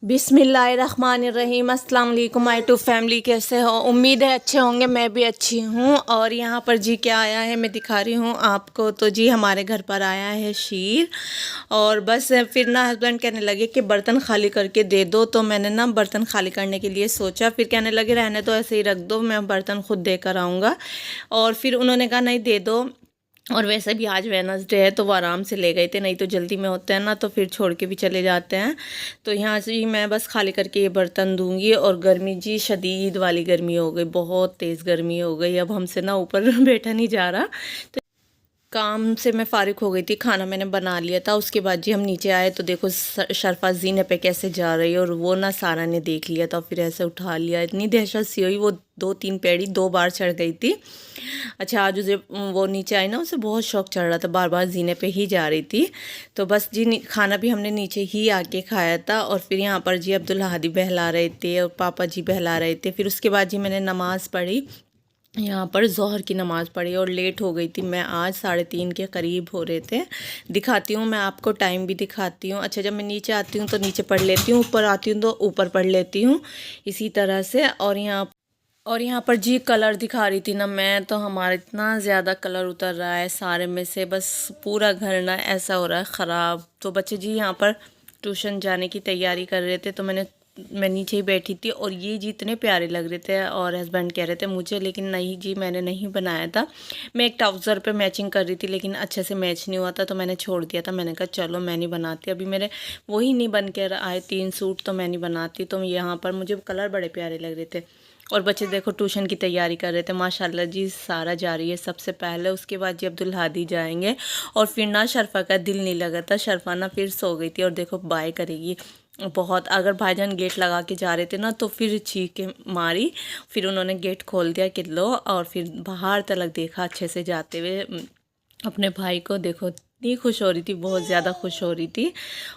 बिस्मिल्लाहिर्रहमानिर्रहीम। अस्सलाम वालेकुम माय टू फैमिली, कैसे हो? उम्मीद है अच्छे होंगे। मैं भी अच्छी हूँ। और यहाँ पर जी क्या आया है मैं दिखा रही हूँ आपको। तो जी हमारे घर पर आया है शीर। और बस फिर ना हस्बैंड कहने लगे कि बर्तन खाली करके दे दो। तो मैंने ना बर्तन खाली करने के लिए सोचा, फिर कहने लगे रहने तो ऐसे ही रख दो, मैं बर्तन खुद दे कर आऊँगा। और फिर उन्होंने कहा नहीं दे दो। और वैसे भी आज वेडनेसडे है तो वो आराम से ले गए थे, नहीं तो जल्दी में होते हैं ना तो फिर छोड़ के भी चले जाते हैं। तो यहाँ से ही मैं बस खाली करके ये बर्तन दूंगी। और गर्मी जी शदीद वाली गर्मी हो गई, बहुत तेज़ गर्मी हो गई। अब हमसे ना ऊपर बैठा नहीं जा रहा। तो काम से मैं फ़ारिग हो गई थी, खाना मैंने बना लिया था। उसके बाद जी हम नीचे आए तो देखो शरफा जीने पे कैसे जा रही है। और वो ना सारा ने देख लिया था, फिर ऐसे उठा लिया। इतनी दहशत सी हुई, वो 2-3 पेड़ी 2 बार चढ़ गई थी। अच्छा आज उसे वो नीचे आई ना, उसे बहुत शौक चढ़ रहा था, बार बार जीने पे ही जा रही थी। तो बस जी खाना भी हमने नीचे ही आके खाया था। और फिर यहाँ पर जी अब्दुल हादी बहला रहे थे और पापा जी बहला रहे थे। फिर उसके बाद जी मैंने नमाज़ पढ़ी, यहाँ पर ज़ोहर की नमाज़ पढ़ी। और लेट हो गई थी मैं, आज 3:30 के करीब हो रहे थे। दिखाती हूँ मैं आपको, टाइम भी दिखाती हूँ। अच्छा जब मैं नीचे आती हूँ तो नीचे पढ़ लेती हूँ, ऊपर आती हूँ तो ऊपर पढ़ लेती हूँ, इसी तरह से। और यहाँ पर जी कलर दिखा रही थी ना मैं, तो हमारा इतना ज़्यादा कलर उतर रहा है सारे में से, बस पूरा घर ना ऐसा हो रहा है ख़राब। तो बच्चे जी यहाँ पर ट्यूशन जाने की तैयारी कर रहे थे, तो मैं नीचे ही बैठी थी। और ये जी इतने प्यारे लग रहे थे और हस्बैंड कह रहे थे मुझे, लेकिन नहीं जी मैंने नहीं बनाया था। मैं एक ट्राउज़र पे मैचिंग कर रही थी लेकिन अच्छे से मैच नहीं हुआ था, तो मैंने छोड़ दिया था। मैंने कहा चलो मैं नहीं बनाती, अभी मेरे वही नहीं बन के आए 3 सूट, तो मैं नहीं बनाती। तो यहाँ पर मुझे कलर बड़े प्यारे लग रहे थे। और बच्चे देखो ट्यूशन की तैयारी कर रहे थे। माशाल्लाह जी सारा जा रही है सबसे पहले, उसके बाद जी अब्दुल हादी जाएंगे। और फिर ना शरफा का दिल नहीं लगा था, शरफा ना फिर सो गई थी। और देखो बाय करेगी बहुत। अगर भाईजान गेट लगा के जा रहे थे ना तो फिर चीख मारी, फिर उन्होंने गेट खोल दिया कि लो। और फिर बाहर तलक देखा अच्छे से जाते हुए अपने भाई को। देखो इतनी खुश हो रही थी, बहुत ज़्यादा खुश हो रही थी।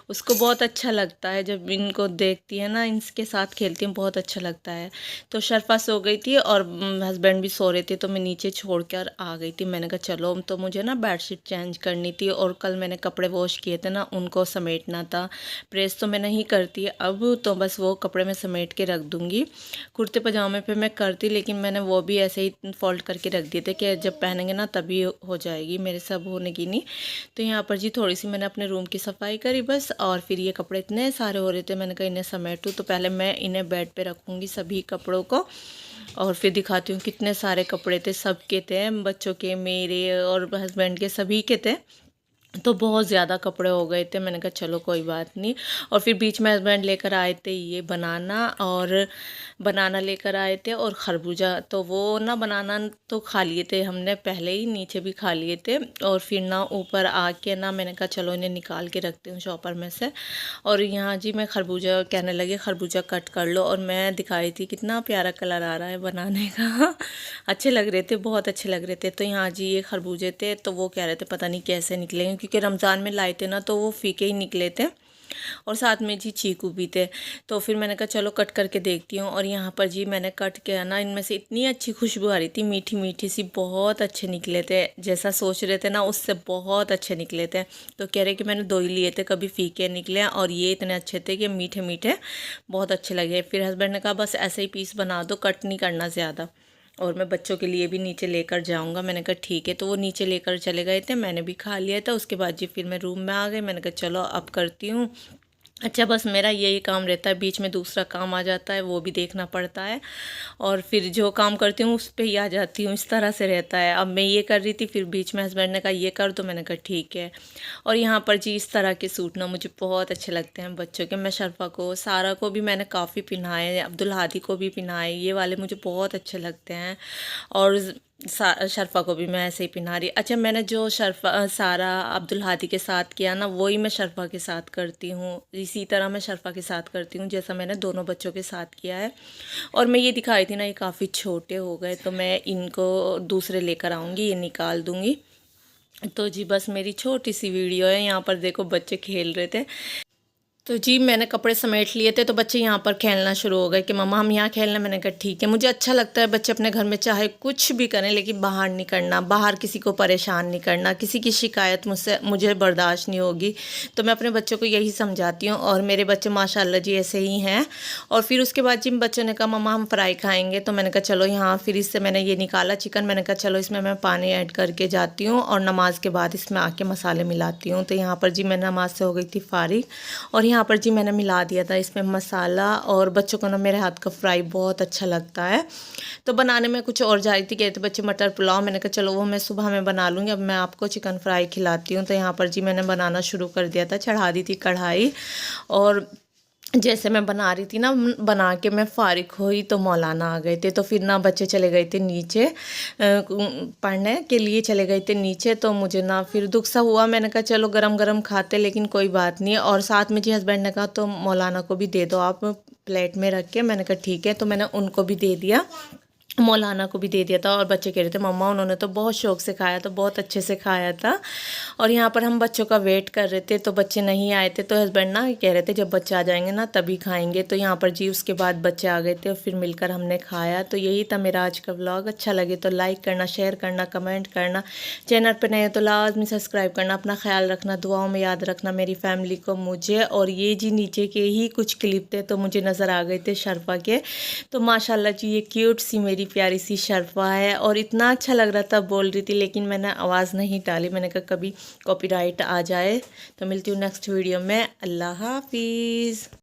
उसको बहुत अच्छा लगता है जब इनको देखती है ना, इनके साथ खेलती हूँ, बहुत अच्छा लगता है। तो शरफा सो गई थी और हस्बैंड भी सो रहे थे, तो मैं नीचे छोड़ कर आ गई थी। मैंने कहा चलो, तो मुझे ना बेडशीट चेंज करनी थी और कल मैंने कपड़े वॉश किए थे ना, उनको समेटना था। प्रेस तो मैं नहीं करती अब, तो बस वो कपड़े मैं समेट के रख दूँगी। कुर्ते पजामे पे मैं करती, लेकिन मैंने वो भी ऐसे ही फोल्ड करके रख दिए थे कि जब पहनेंगे ना तभी हो जाएगी, मेरे सब होने की नहीं। तो यहाँ पर जी थोड़ी सी मैंने अपने रूम की सफाई करी बस। और फिर ये कपड़े इतने सारे हो रहे थे, मैंने कहा इन्हें समेटूँ। तो पहले मैं इन्हें बेड पे रखूँगी सभी कपड़ों को, और फिर दिखाती हूँ कितने सारे कपड़े थे। सबके थे, बच्चों के, मेरे और हस्बैंड के, सभी के थे। तो बहुत ज़्यादा कपड़े हो गए थे। मैंने कहा चलो कोई बात नहीं। और फिर बीच में हस्बैंड लेकर आए थे ये बनाना लेकर आए थे और खरबूजा। तो वो ना बनाना तो खा लिए थे हमने पहले ही, नीचे भी खा लिए थे। और फिर ना ऊपर आके ना मैंने कहा चलो इन्हें निकाल के रखती हूँ शॉपर में से। और यहाँ जी मैं खरबूजा, कहने लगे खरबूजा कट कर लो, और मैं दिखाई थी कितना प्यारा कलर आ रहा है बनाने का। अच्छे लग रहे थे, बहुत अच्छे लग रहे थे। तो यहाँ जी ये खरबूजे थे, तो वो कह रहे थे पता नहीं कैसे निकलेंगे, क्योंकि रमज़ान में लाए थे ना तो वो फीके ही निकले थे। और साथ में जी चीकू भी थे। तो फिर मैंने कहा चलो कट करके देखती हूँ। और यहाँ पर जी मैंने कट किया ना, इनमें से इतनी अच्छी खुशबू आ रही थी, मीठी मीठी सी, बहुत अच्छे निकले थे। जैसा सोच रहे थे ना उससे बहुत अच्छे निकले थे। तो कह रहे कि मैंने 2 ही लिए थे, कभी फीके निकले, और ये इतने अच्छे थे कि मीठे मीठे, बहुत अच्छे लगे। फिर हस्बैंड ने कहा बस ऐसे ही पीस बना दो, कट नहीं करना ज़्यादा, और मैं बच्चों के लिए भी नीचे लेकर जाऊंगा। मैंने कहा ठीक है। तो वो नीचे लेकर चले गए थे, मैंने भी खा लिया था। उसके बाद जी फिर मैं रूम में आ गई। मैंने कहा चलो अब करती हूँ। अच्छा बस मेरा यही काम रहता है, बीच में दूसरा काम आ जाता है, वो भी देखना पड़ता है। और फिर जो काम करती हूँ उस पे ही आ जाती हूँ, इस तरह से रहता है। अब मैं ये कर रही थी, फिर बीच में हस्बैंड ने कहा ये कर, तो मैंने कहा ठीक है। और यहाँ पर जी इस तरह के सूट ना मुझे बहुत अच्छे लगते हैं बच्चों के। मैं शरफा को, सारा को भी मैंने काफ़ी पहनाए, अब्दुल हादी को भी पहनाए, ये वाले मुझे बहुत अच्छे लगते हैं। और शरफा को भी मैं ऐसे ही पहना रही। अच्छा मैंने जो सारा अब्दुल हादी के साथ किया ना, वही मैं शरफा के साथ करती हूँ, इसी तरह मैं शरफा के साथ करती हूँ जैसा मैंने दोनों बच्चों के साथ किया है। और मैं ये दिखाई थी ना, ये काफ़ी छोटे हो गए, तो मैं इनको दूसरे लेकर आऊँगी, ये निकाल दूँगी। तो जी बस मेरी छोटी सी वीडियो है। यहाँ पर देखो बच्चे खेल रहे थे। तो जी मैंने कपड़े समेट लिए थे, तो बच्चे यहाँ पर खेलना शुरू हो गए कि मम्मा हम यहाँ खेलना। मैंने कहा ठीक है। मुझे अच्छा लगता है बच्चे अपने घर में चाहे कुछ भी करें, लेकिन बाहर नहीं करना, बाहर किसी को परेशान नहीं करना, किसी की शिकायत मुझे बर्दाश्त नहीं होगी। तो मैं अपने बच्चों को यही समझाती हूँ, और मेरे बच्चे माशाल्लाह जी ऐसे ही हैं। और फिर उसके बाद जिन बच्चों ने कहा मम्मा हम फ्राई खाएँगे, तो मैंने कहा चलो यहाँ फिर इससे मैंने ये निकाला चिकन। मैंने कहा चलो इसमें मैं पानी ऐड करके जाती हूँ, और नमाज के बाद इसमें आके मसाले मिलाती हूँ। तो यहाँ पर जी मैं नमाज से हो गई थी फारिग, और यहाँ पर जी मैंने मिला दिया था इसमें मसाला। और बच्चों को ना मेरे हाथ का फ्राई बहुत अच्छा लगता है। तो बनाने में कुछ और जा रही थी, कहते बच्चे मटर पुलाव। मैंने कहा चलो वो मैं सुबह में बना लूँगी, अब मैं आपको चिकन फ्राई खिलाती हूँ। तो यहाँ पर जी मैंने बनाना शुरू कर दिया था, चढ़ा दी थी कढ़ाई। और जैसे मैं बना रही थी ना, बना के मैं फारिग हुई तो मौलाना आ गए थे। तो फिर ना बच्चे चले गए थे नीचे, पढ़ने के लिए चले गए थे नीचे। तो मुझे ना फिर दुख सा हुआ, मैंने कहा चलो गरम गरम खाते, लेकिन कोई बात नहीं। और साथ में जी हस्बैंड ने कहा तो मौलाना को भी दे दो आप प्लेट में रख के। मैंने कहा ठीक है, तो मैंने उनको भी दे दिया, मौलाना को भी दे दिया था। और बच्चे कह रहे थे मम्मा उन्होंने तो बहुत शौक से खाया, तो बहुत अच्छे से खाया था। और यहाँ पर हम बच्चों का वेट कर रहे थे, तो बच्चे नहीं आए थे। तो हस्बैंड ना कह रहे थे जब बच्चे आ जाएंगे ना तभी खाएंगे। तो यहाँ पर जी उसके बाद बच्चे आ गए थे, और फिर मिलकर हमने खाया। तो यही था मेरा आज का व्लॉग। अच्छा लगे तो लाइक करना, शेयर करना, कमेंट करना। चैनल पर नए हो तो लाजमी सब्सक्राइब करना। अपना ख्याल रखना, दुआओं में याद रखना मेरी फैमिली को, मुझे। और ये जी नीचे के ही कुछ क्लिप थे तो मुझे नज़र आ गए थे शर्फा के। तो माशाल्लाह जी ये क्यूट सी मेरी प्यारी सी शर्फा है, और इतना अच्छा लग रहा था, बोल रही थी, लेकिन मैंने आवाज़ नहीं डाली। मैंने कहा कभी कॉपीराइट आ जाए। तो मिलती हूँ नेक्स्ट वीडियो में। अल्लाह हाफिज़।